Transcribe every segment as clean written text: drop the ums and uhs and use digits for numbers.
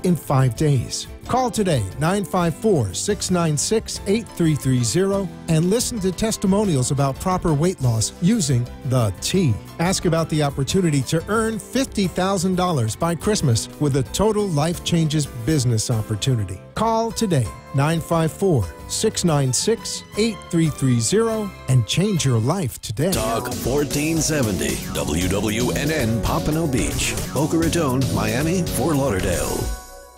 in 5 days. Call today, 954-696-8330, and listen to testimonials about proper weight loss using the T. Ask about the opportunity to earn $50,000 by Christmas with a total Life Changes business opportunity. Call today, 954-696-8330, and change your life today. Talk 1470 WWNN Pompano Beach, Boca Raton, Miami, Fort Lauderdale.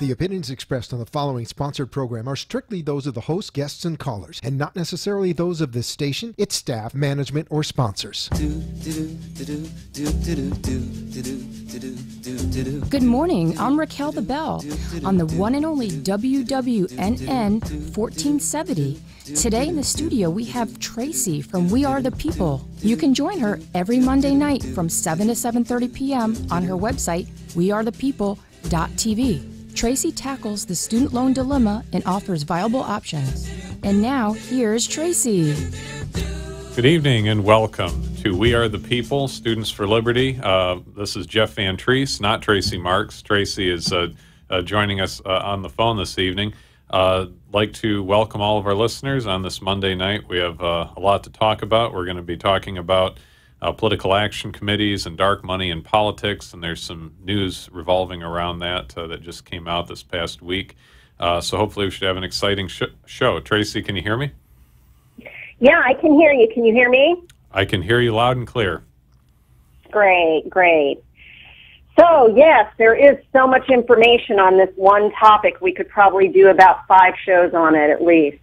The opinions expressed on the following sponsored program are strictly those of the host, guests, and callers, and not necessarily those of this station, its staff, management, or sponsors. Good morning. I'm Raquel the Bell on the one and only WWNN 1470. Today in the studio, we have Tracy from We Are the People. You can join her every Monday night from 7 to 7:30 p.m. on her website, WeAreThePeople.tv. Tracy tackles the student loan dilemma and offers viable options. And now, here's Tracy. Good evening and welcome to We Are the People, Students for Liberty. This is Jeff Van Treese, not Tracy Marks. Tracy is joining us on the phone this evening. I'd like to welcome all of our listeners on this Monday night. We have a lot to talk about. We're going to be talking about political action committees and dark money in politics, and there's some news revolving around that that just came out this past week. So hopefully we should have an exciting show. Tracy, can you hear me? Yeah, I can hear you. Can you hear me? I can hear you loud and clear. Great, great. So, yes, there is so much information on this one topic. We could probably do about 5 shows on it at least.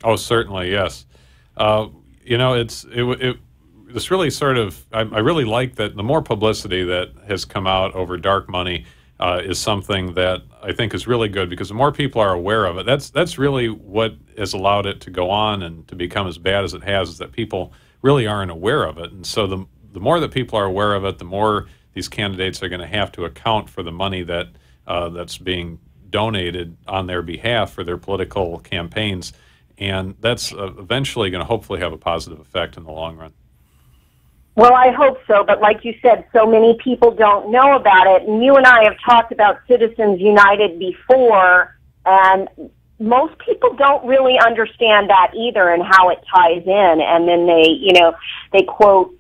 Oh, certainly, yes. This really sort of, I really like that the more publicity that has come out over dark money is something that I think is really good, because the more people are aware of it, that's really what has allowed it to go on and to become as bad as it has, is that people really aren't aware of it. And so the more that people are aware of it, the more these candidates are going to have to account for the money that that's being donated on their behalf for their political campaigns. And that's eventually going to hopefully have a positive effect in the long run. Well, I hope so, but like you said, so many people don't know about it. And you and I have talked about Citizens United before, and most people don't really understand that either and how it ties in. And then they quote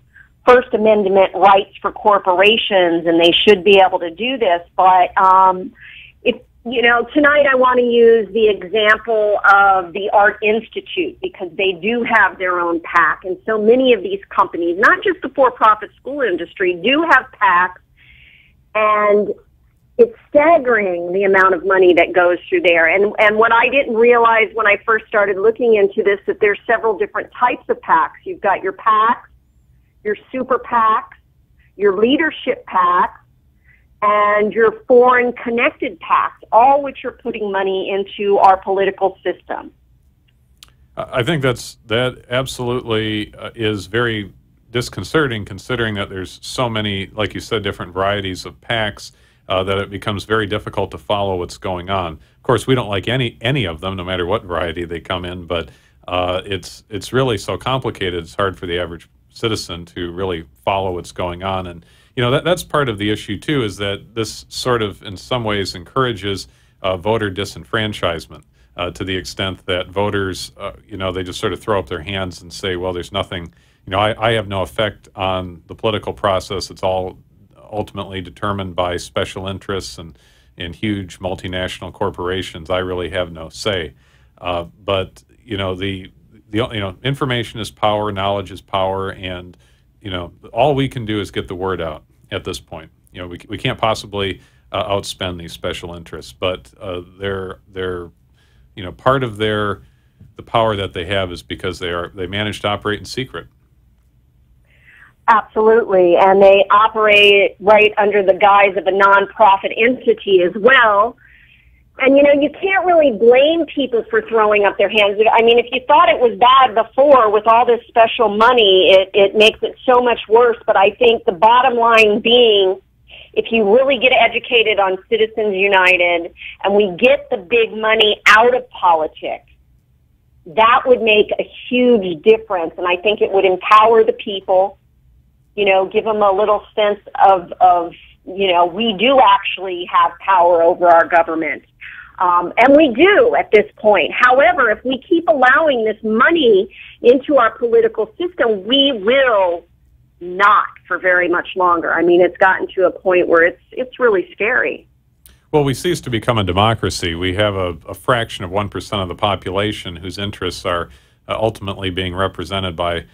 First Amendment rights for corporations, and they should be able to do this. But tonight I want to use the example of the Art Institute, because they do have their own PAC. And so many of these companies, not just the for-profit school industry, do have PACs. And it's staggering the amount of money that goes through there. And what I didn't realize when I first started looking into this, that there's several different types of PACs. You've got your PACs, your super PACs, your leadership PACs, and your foreign connected PACs, all which are putting money into our political system. I think that absolutely is very disconcerting, considering that there's so many, like you said, different varieties of PACs, that it becomes very difficult to follow what's going on. Of course, we don't like any of them, no matter what variety they come in, but it's really so complicated, it's hard for the average citizen to really follow what's going on. And that's part of the issue, too, is that this sort of, in some ways, encourages voter disenfranchisement to the extent that voters, they just sort of throw up their hands and say, well, there's nothing, I have no effect on the political process. It's all ultimately determined by special interests and huge multinational corporations. I really have no say. But information is power, knowledge is power, and all we can do is get the word out at this point. We can't possibly outspend these special interests, but they're part of the power that they have is because they manage to operate in secret. Absolutely, and they operate right under the guise of a nonprofit entity as well. And, you can't really blame people for throwing up their hands. I mean, if you thought it was bad before with all this special money, it makes it so much worse. But I think the bottom line being, if you really get educated on Citizens United and we get the big money out of politics, that would make a huge difference. And I think it would empower the people, give them a little sense of we do actually have power over our government. And we do at this point. However, if we keep allowing this money into our political system, we will not for very much longer. I mean, it's gotten to a point where it's really scary. Well, we cease to become a democracy. We have a fraction of 1% of the population whose interests are ultimately being represented by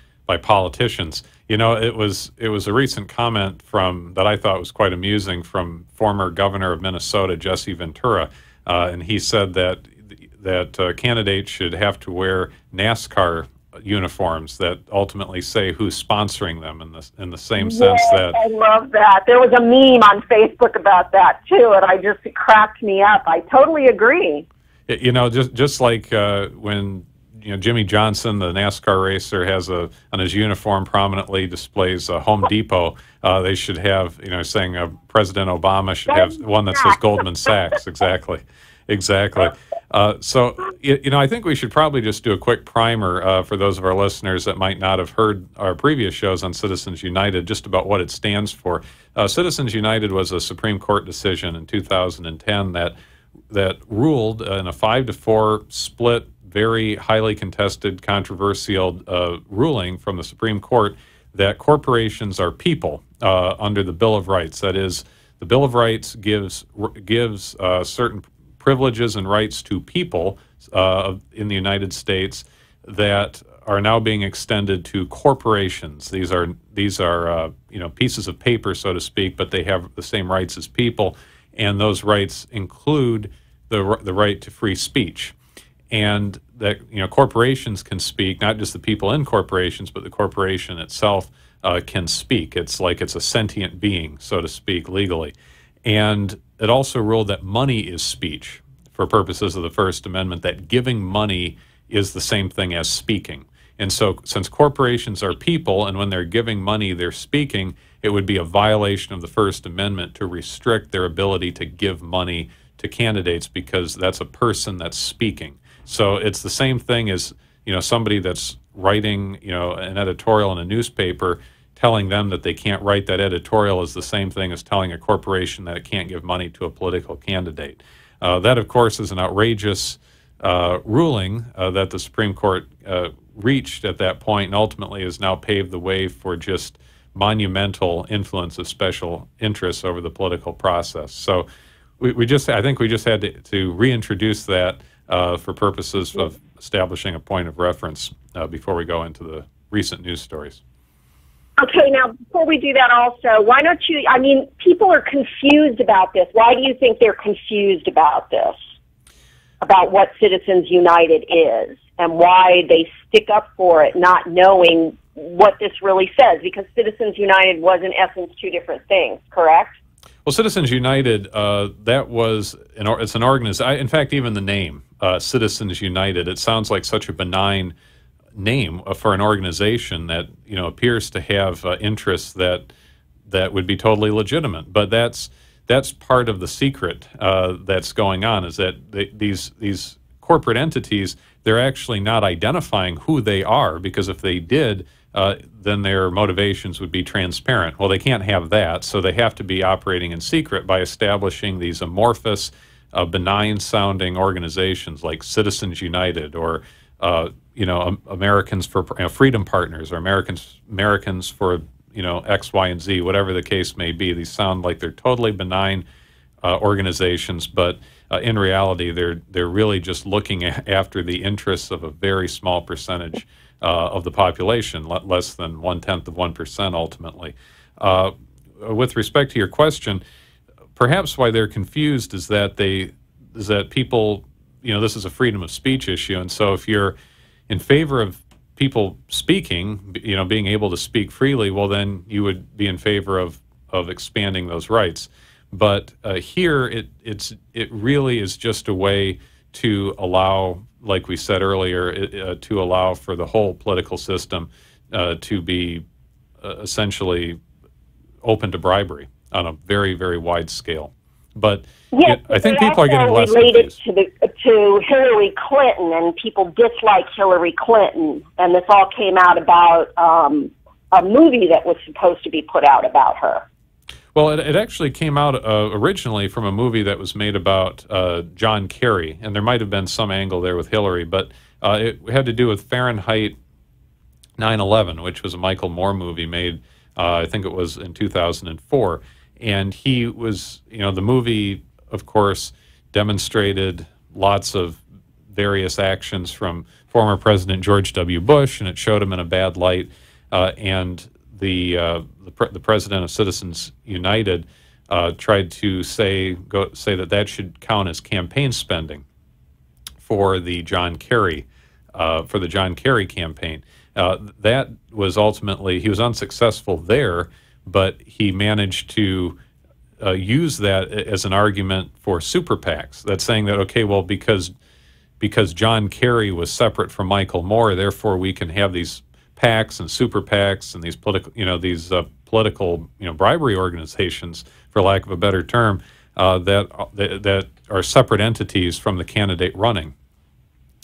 politicians. It was a recent comment that I thought was quite amusing from former governor of Minnesota, Jesse Ventura, and he said that candidates should have to wear NASCAR uniforms that ultimately say who's sponsoring them in the same sense that... I love that. There was a meme on Facebook about that too, and it cracked me up. I totally agree. Just like when Jimmy Johnson, the NASCAR racer, has on his uniform prominently displays Home Depot. They should have, saying President Obama should have one that says Goldman Sachs. Exactly. So, I think we should probably just do a quick primer for those of our listeners that might not have heard our previous shows on Citizens United, just about what it stands for. Citizens United was a Supreme Court decision in 2010 that ruled in a 5-4 split, very highly contested, controversial ruling from the Supreme Court that corporations are people under the Bill of Rights. That is, the Bill of Rights gives certain privileges and rights to people in the United States that are now being extended to corporations. These are pieces of paper, so to speak, but they have the same rights as people, and those rights include the right to free speech. And that corporations can speak, not just the people in corporations, but the corporation itself can speak. It's like it's a sentient being, so to speak, legally. And it also ruled that money is speech for purposes of the First Amendment, that giving money is the same thing as speaking. And so since corporations are people, and when they're giving money, they're speaking, it would be a violation of the First Amendment to restrict their ability to give money to candidates, because that's a person that's speaking. So it's the same thing as, somebody that's writing, an editorial in a newspaper. Telling them that they can't write that editorial is the same thing as telling a corporation that it can't give money to a political candidate. That, of course, is an outrageous ruling that the Supreme Court reached at that point, and ultimately has now paved the way for just monumental influence of special interests over the political process. So I think we just had to reintroduce that for purposes of establishing a point of reference before we go into the recent news stories. Okay, now, before we do that also, why don't you, people are confused about this. Why do you think they're confused about this, about what Citizens United is, and why they stick up for it, not knowing what this really says? Because Citizens United was, in essence, two different things, correct? Well, Citizens United, it's an organization. In fact, even the name, Citizens United, it sounds like such a benign name for an organization that appears to have interests that would be totally legitimate. But that's part of the secret that's going on, is that these corporate entities, they're actually not identifying who they are, because if they did, then their motivations would be transparent. Well, they can't have that, so they have to be operating in secret by establishing these amorphous, benign-sounding organizations like Citizens United, or Americans for Freedom Partners, or Americans for X, Y, and Z, whatever the case may be. These sound like they're totally benign organizations, but in reality, they're really just looking after the interests of a very small percentage of the population, less than 0.1% ultimately. With respect to your question, perhaps why they're confused is that people, this is a freedom of speech issue, and so if you're in favor of people speaking, being able to speak freely, well, then you would be in favor of expanding those rights. But here, it really is just a way to allow, like we said earlier, to allow for the whole political system to be essentially open to bribery on a very, very wide scale. But yes, I think people are getting less related confused. to Hillary Clinton, and people dislike Hillary Clinton, and this all came out about a movie that was supposed to be put out about her. Well, it actually came out originally from a movie that was made about John Kerry, and there might have been some angle there with Hillary, but it had to do with Fahrenheit 9/11, which was a Michael Moore movie made, I think it was in 2004. And he was, the movie, of course, demonstrated lots of various actions from former President George W. Bush, and it showed him in a bad light. And the president of Citizens United tried to say that should count as campaign spending for the John Kerry campaign. That was ultimately, he was unsuccessful there, but he managed to use that as an argument for super PACs. That's saying that, okay, well, because John Kerry was separate from Michael Moore, therefore we can have these PACs and super PACs and these political bribery organizations, for lack of a better term, that are separate entities from the candidate running.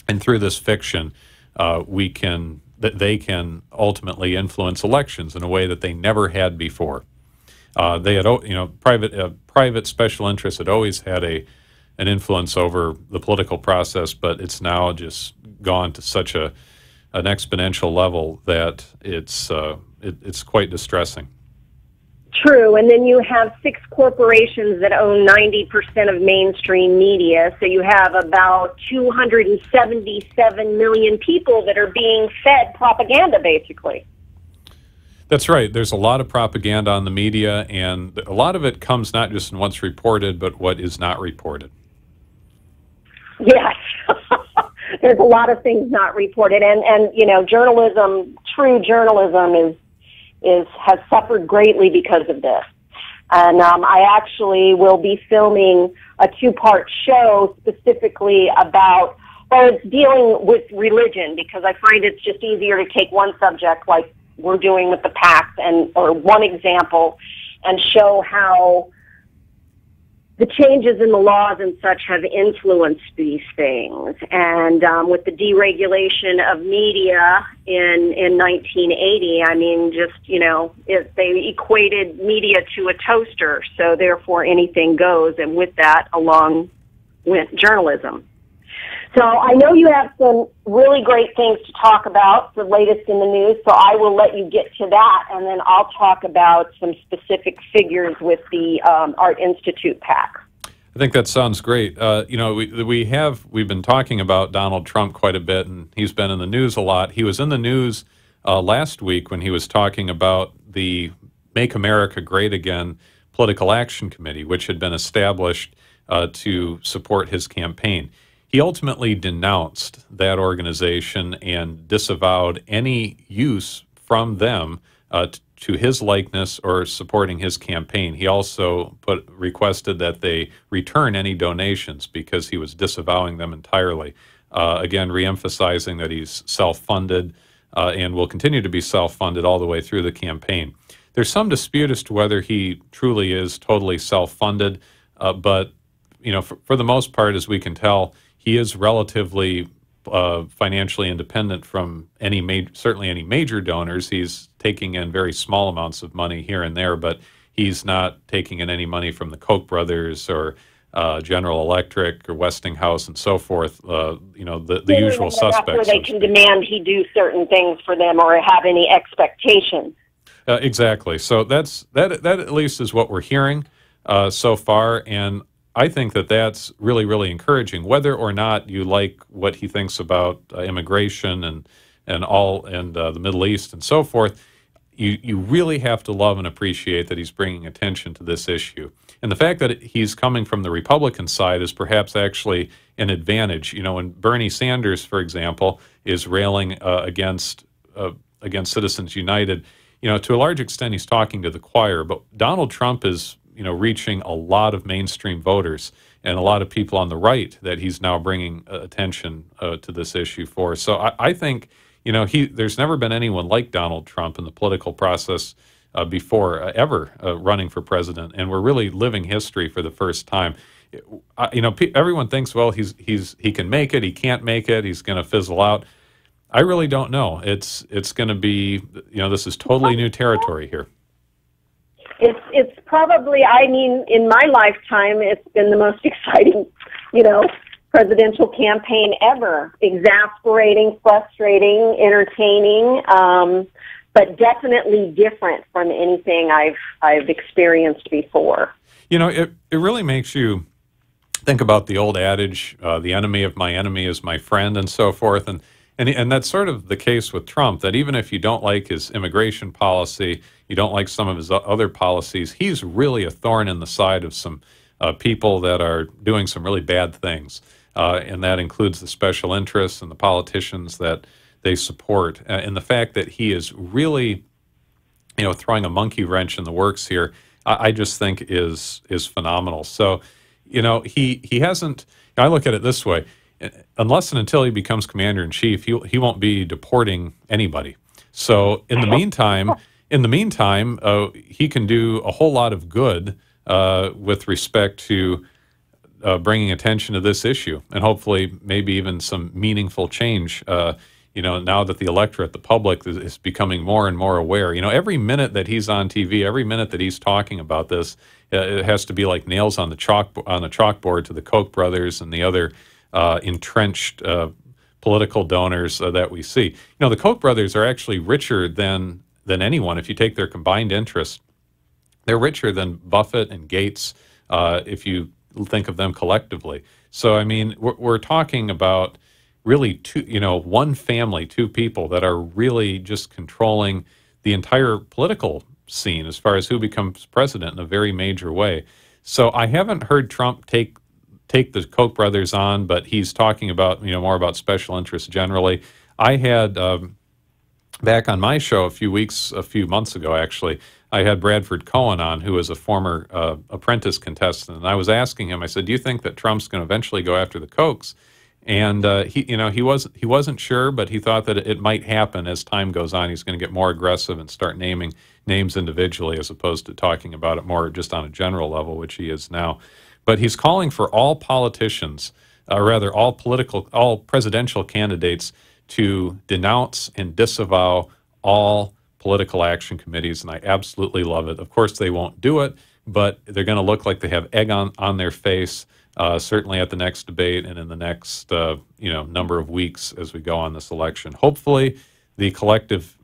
And through this fiction, they can ultimately influence elections in a way that they never had before. They had, private special interests had always had an influence over the political process, but it's now just gone to such an exponential level that it's quite distressing. True, and then you have 6 corporations that own 90% of mainstream media, so you have about 277 million people that are being fed propaganda, basically. That's right. There's a lot of propaganda on the media, and a lot of it comes not just in what's reported, but what is not reported. Yes. There's a lot of things not reported, and journalism, true journalism has suffered greatly because of this. And I actually will be filming a 2-part show specifically about, it's dealing with religion, because I find it's just easier to take one subject like we're doing with the PACs or one example and show how the changes in the laws and such have influenced these things. And with the deregulation of media in 1980, I mean, they equated media to a toaster, so therefore anything goes, and with that, along with journalism. So I know you have some really great things to talk about, the latest in the news, so I will let you get to that, and then I'll talk about some specific figures with the Art Institute PAC. I think that sounds great. We've been talking about Donald Trump quite a bit, and he's been in the news a lot. He was in the news last week when he was talking about the Make America Great Again Political Action Committee, which had been established to support his campaign. He ultimately denounced that organization and disavowed any use from them to his likeness or supporting his campaign. He also requested that they return any donations because he was disavowing them entirely. Again, reemphasizing that he's self-funded and will continue to be self-funded all the way through the campaign. There's some dispute as to whether he truly is totally self-funded, but for the most part, as we can tell, he is relatively financially independent from certainly any major donors. He's taking in very small amounts of money here and there, but he's not taking in any money from the Koch brothers or General Electric or Westinghouse and so forth. The usual suspects. Where they can demand he do certain things for them or have any expectations. Exactly. So that at least is what we're hearing so far, and I think that's really, really encouraging. Whether or not you like what he thinks about immigration and the Middle East and so forth, you really have to love and appreciate that he's bringing attention to this issue. And the fact that he's coming from the Republican side is perhaps actually an advantage. When Bernie Sanders, for example, is railing against Citizens United, to a large extent he's talking to the choir. But Donald Trump is reaching a lot of mainstream voters and a lot of people on the right that he's now bringing attention to this issue for. So I think, there's never been anyone like Donald Trump in the political process before, ever running for president, and we're really living history for the first time. Everyone thinks, well, he can make it, he can't make it, he's going to fizzle out. I really don't know. It's going to be, this is totally new territory here. It's probably, I mean, in my lifetime, it's been the most exciting, presidential campaign ever. Exasperating, frustrating, entertaining, but definitely different from anything I've experienced before. It really makes you think about the old adage, the enemy of my enemy is my friend, and so forth. And that's sort of the case with Trump, that even if you don't like his immigration policy, you don't like some of his other policies, he's really a thorn in the side of some people that are doing some really bad things. And that includes the special interests and the politicians that they support. And the fact that he is really, throwing a monkey wrench in the works here, I just think is phenomenal. So, he hasn't, I look at it this way, unless and until he becomes commander-in-chief, he won't be deporting anybody. So in the meantime, he can do a whole lot of good with respect to bringing attention to this issue, and hopefully maybe even some meaningful change. Now that the electorate, the public, is becoming more and more aware. Every minute that he's on TV, every minute that he's talking about this, it has to be like nails on the chalkboard to the Koch brothers and the other entrenched political donors that we see. The Koch brothers are actually richer than anyone. If you take their combined interest, they're richer than Buffett and Gates, if you think of them collectively. So, I mean, we're talking about really one family, two people that are really just controlling the entire political scene as far as who becomes president in a very major way. So I haven't heard Trump take the Koch brothers on, but he's talking about, more about special interests generally. I had, back on my show a few months ago, actually, I had Bradford Cohen on, who is a former Apprentice contestant, and I was asking him, I said, do you think that Trump's going to eventually go after the Kochs? And he wasn't sure, but he thought that it might happen as time goes on. He's going to get more aggressive and start naming names individually as opposed to talking about it more just on a general level, which he is now. But he's calling for all politicians, or rather all presidential candidates, to denounce and disavow all political action committees, and I absolutely love it. Of course, they won't do it, but they're going to look like they have egg on their face, certainly at the next debate and in the next number of weeks as we go on this election. Hopefully, the collective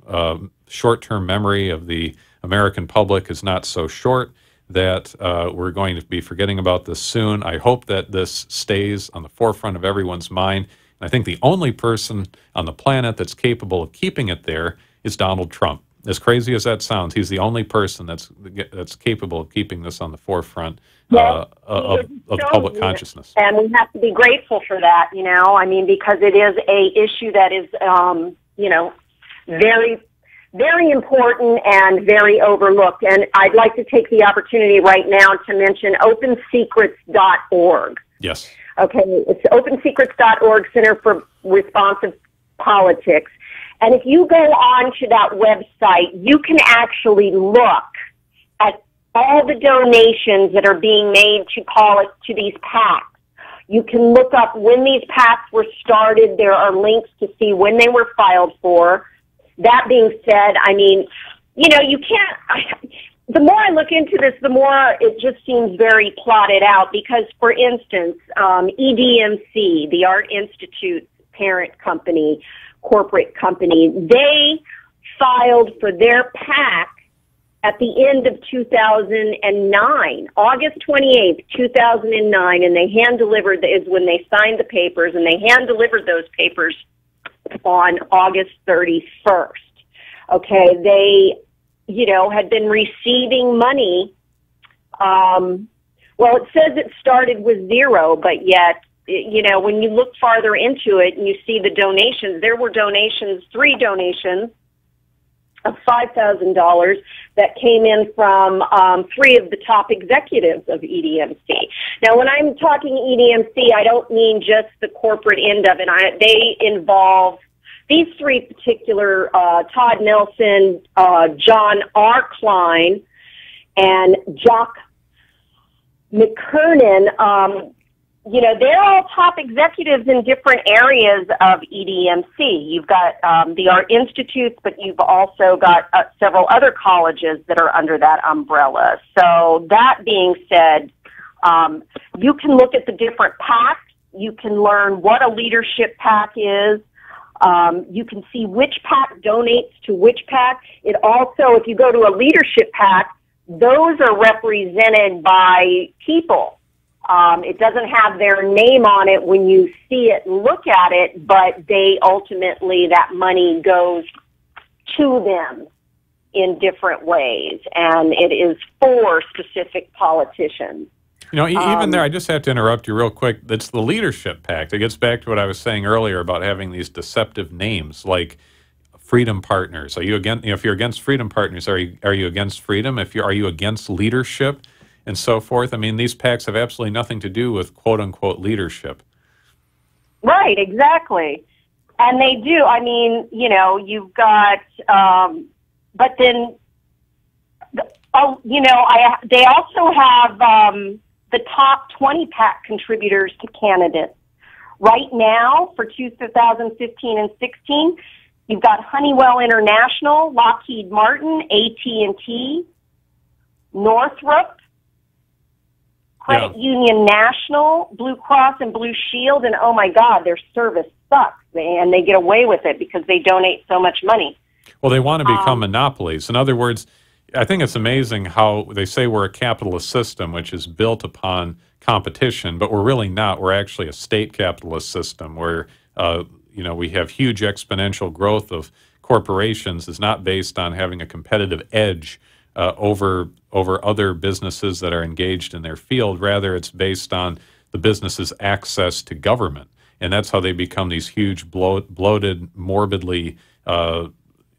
short-term memory of the American public is not so short that we're going to be forgetting about this soon. I hope that this stays on the forefront of everyone's mind. And I think the only person on the planet that's capable of keeping it there is Donald Trump. As crazy as that sounds, he's the only person that's capable of keeping this on the forefront of public consciousness. And we have to be grateful for that, because it is a issue that is, very, very important and very overlooked. And I'd like to take the opportunity right now to mention OpenSecrets.org. Yes. Okay, it's OpenSecrets.org, Center for Responsive Politics. And if you go on to that website, you can actually look at all the donations that are being made to these PACs. You can look up when these PACs were started. There are links to see when they were filed for. That being said, you can't... The more I look into this, the more it just seems very plotted out because, for instance, EDMC, the Art Institute's parent company, corporate company, they filed for their PAC at the end of 2009, August 28th, 2009, and they hand-delivered, is when they signed the papers, and they hand-delivered those papers on August 31st. Okay, they, had been receiving money. Well, it says it started with zero, but yet, when you look farther into it and you see the donations, there were three donations of $5,000 that came in from three of the top executives of EDMC. Now, when I'm talking EDMC, I don't mean just the corporate end of it. They involve these three particular, Todd Nelson, John R. Klein, and Jock McKernan. they're all top executives in different areas of EDMC. You've got the Art Institutes, but you've also got several other colleges that are under that umbrella. So that being said, you can look at the different PACs. You can learn what a leadership PAC is. You can see which PAC donates to which PAC. It also, if you go to a leadership PAC, those are represented by people. It doesn't have their name on it when you see it and look at it, but they ultimately, that money goes to them in different ways, and it is for specific politicians. Even there, I just have to interrupt you real quick. It's the leadership pact. It gets back to what I was saying earlier about having these deceptive names like Freedom Partners. Are you against? If you're against Freedom Partners, are you against freedom? Are you against leadership, and so forth? I mean, these pacts have absolutely nothing to do with quote unquote leadership. Right. Exactly. And they do. I mean, you've got, but then, they also have the top 20 PAC contributors to candidates. Right now, for 2015 and 16, you've got Honeywell International, Lockheed Martin, AT&T, Northrop, Credit Union National, Blue Cross and Blue Shield, and oh my God, their service sucks, and they get away with it because they donate so much money. Well, they want to become monopolies. In other words, I think it's amazing how they say we're a capitalist system, which is built upon competition, but we're really not. We're actually a state capitalist system where, we have huge exponential growth of corporations is not based on having a competitive edge over other businesses that are engaged in their field. Rather, it's based on the business's access to government. And that's how they become these huge, bloated, morbidly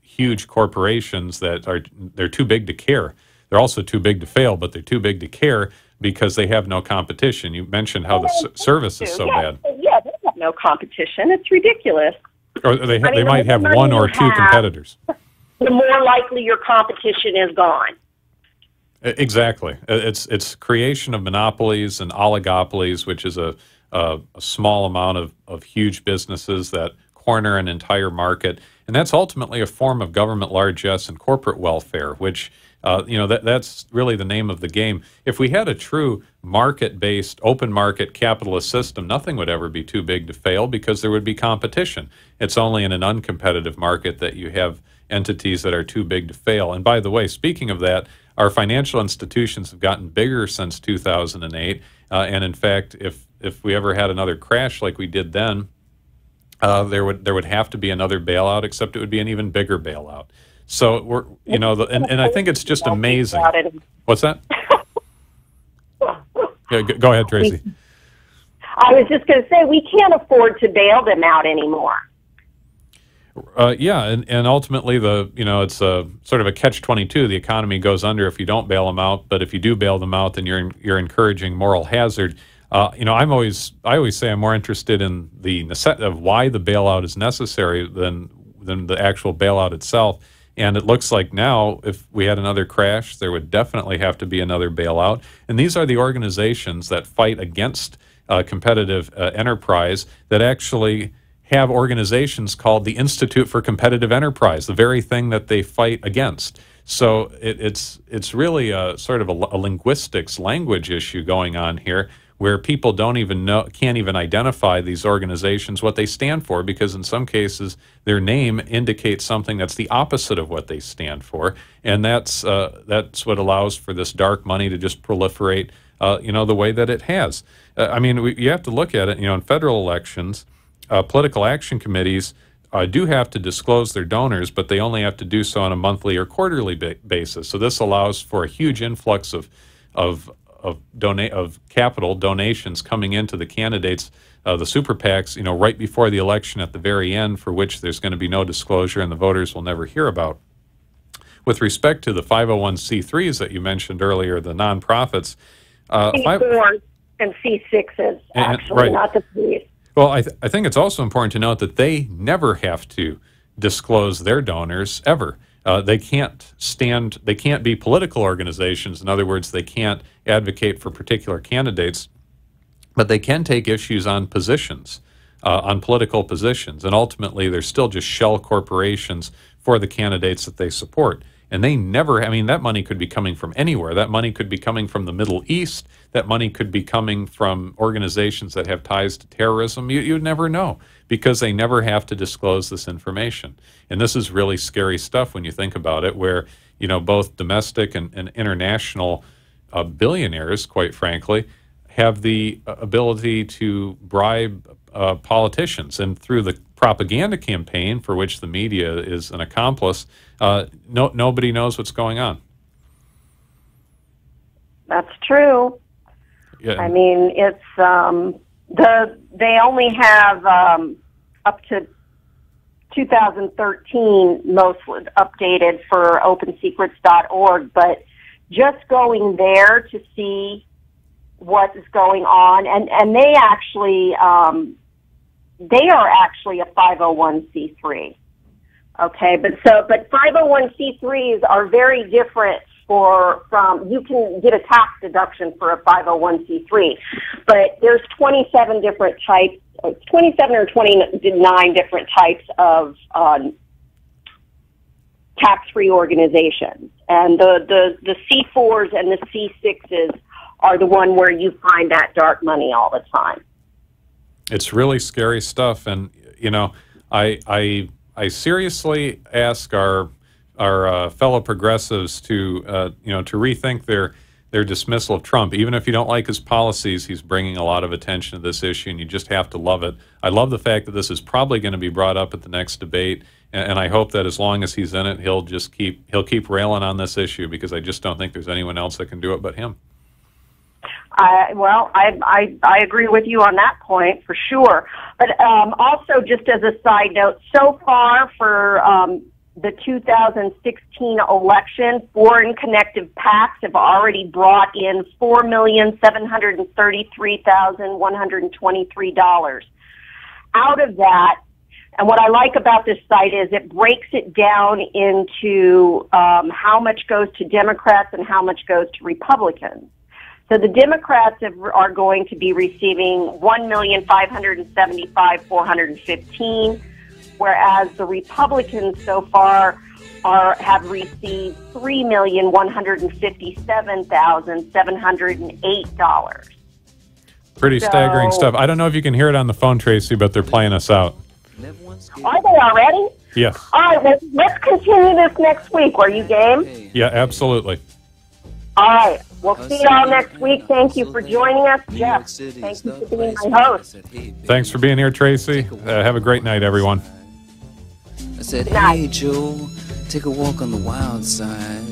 huge corporations they're too big to care. They're also too big to fail, but they're too big to care because they have no competition. You mentioned how the service is so bad. Yeah, they have no competition. It's ridiculous. Or they might have one or two competitors. The more likely your competition is gone. Exactly. It's creation of monopolies and oligopolies, which is a small amount of huge businesses that corner an entire market. And that's ultimately a form of government largesse and corporate welfare, which, that's really the name of the game. If we had a true market-based, open market capitalist system, nothing would ever be too big to fail because there would be competition. It's only in an uncompetitive market that you have entities that are too big to fail. And by the way, speaking of that, our financial institutions have gotten bigger since 2008. And in fact, if we ever had another crash like we did then, there would have to be another bailout, except it would be an even bigger bailout. So we're, and I think it's just amazing. What's that? Yeah, go ahead, Tracy. I was just going to say, we can't afford to bail them out anymore. And ultimately it's a sort of a catch-22. The economy goes under if you don't bail them out, but if you do bail them out, then you're encouraging moral hazard. I always say I'm more interested in the of why the bailout is necessary than the actual bailout itself. And it looks like now, if we had another crash, there would definitely have to be another bailout. And these are the organizations that fight against competitive enterprise that actually have organizations called the Institute for Competitive Enterprise, the very thing that they fight against. So it's really a sort of a linguistics language issue going on here, where people can't even identify these organizations, what they stand for, because in some cases their name indicates something that's the opposite of what they stand for, and that's what allows for this dark money to just proliferate, the way that it has. You have to look at it. In federal elections, political action committees do have to disclose their donors, but they only have to do so on a monthly or quarterly basis. So this allows for a huge influx of capital donations coming into the candidates, the super PACs, right before the election at the very end, for which there's going to be no disclosure and the voters will never hear about. With respect to the 501c3s that you mentioned earlier, the nonprofits, C4 and C6s, actually, right. Not the 3s. Well, I think it's also important to note that they never have to disclose their donors ever. They can't be political organizations. In other words, they can't advocate for particular candidates. but they can take issues on positions, on political positions, and ultimately they're still just shell corporations for the candidates that they support. And they never, I mean, that money could be coming from anywhere. That money could be coming from the Middle East. That money could be coming from organizations that have ties to terrorism. You'd never know, because they never have to disclose this information. And this is really scary stuff when you think about it, where, you know, both domestic and international billionaires, quite frankly, have the ability to bribe politicians. And through the propaganda campaign, for which the media is an accomplice, nobody knows what's going on. That's true. Yeah. I mean, it's they only have up to 2013 mostly updated for OpenSecrets.org, but just going there to see what is going on, and they actually they are actually a 501c3. Okay, but 501c3s are very different from you can get a tax deduction for a 501c3, but there's 27 different types, 27 or 29 different types of tax-free organizations, and the C4s and the C6s are the one where you find that dark money all the time. It's really scary stuff, and you know, I seriously ask our fellow progressives to you know, to rethink their dismissal of Trump. Even if you don't like his policies, he's bringing a lot of attention to this issue, and you just have to love it. I love the fact that this is probably going to be brought up at the next debate, and I hope that as long as he's in it, he'll keep railing on this issue, because I just don't think there's anyone else that can do it but him. I agree with you on that point for sure. But also, just as a side note, so far for the 2016 election, foreign connected PACs have already brought in $4,733,123. Out of that, and what I like about this site is it breaks it down into how much goes to Democrats and how much goes to Republicans. So the Democrats are going to be receiving $1,575,415, whereas the Republicans so far have received $3,157,708. Pretty staggering stuff. I don't know if you can hear it on the phone, Tracy, but they're playing us out. Are they already? Yes. All right, let's continue this next week. Are you game? Yeah, absolutely. All right. We'll see you all next week. Thank you for joining us. Jeff, thank you for being my host. Thanks for being here, Tracy. Have a great night, everyone. I said, hey, Joe, take a walk on the wild side.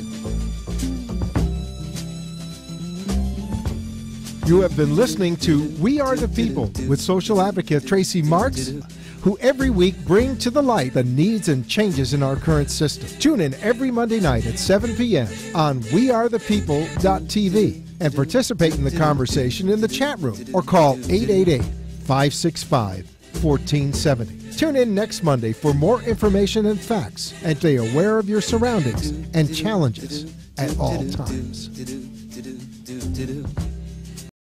You have been listening to We Are the People with social advocate Tracy Marks, who every week bring to the light the needs and changes in our current system. Tune in every Monday night at 7 p.m. on WeAreThePeople.tv and participate in the conversation in the chat room or call 888-565-1470. Tune in next Monday for more information and facts, and stay aware of your surroundings and challenges at all times.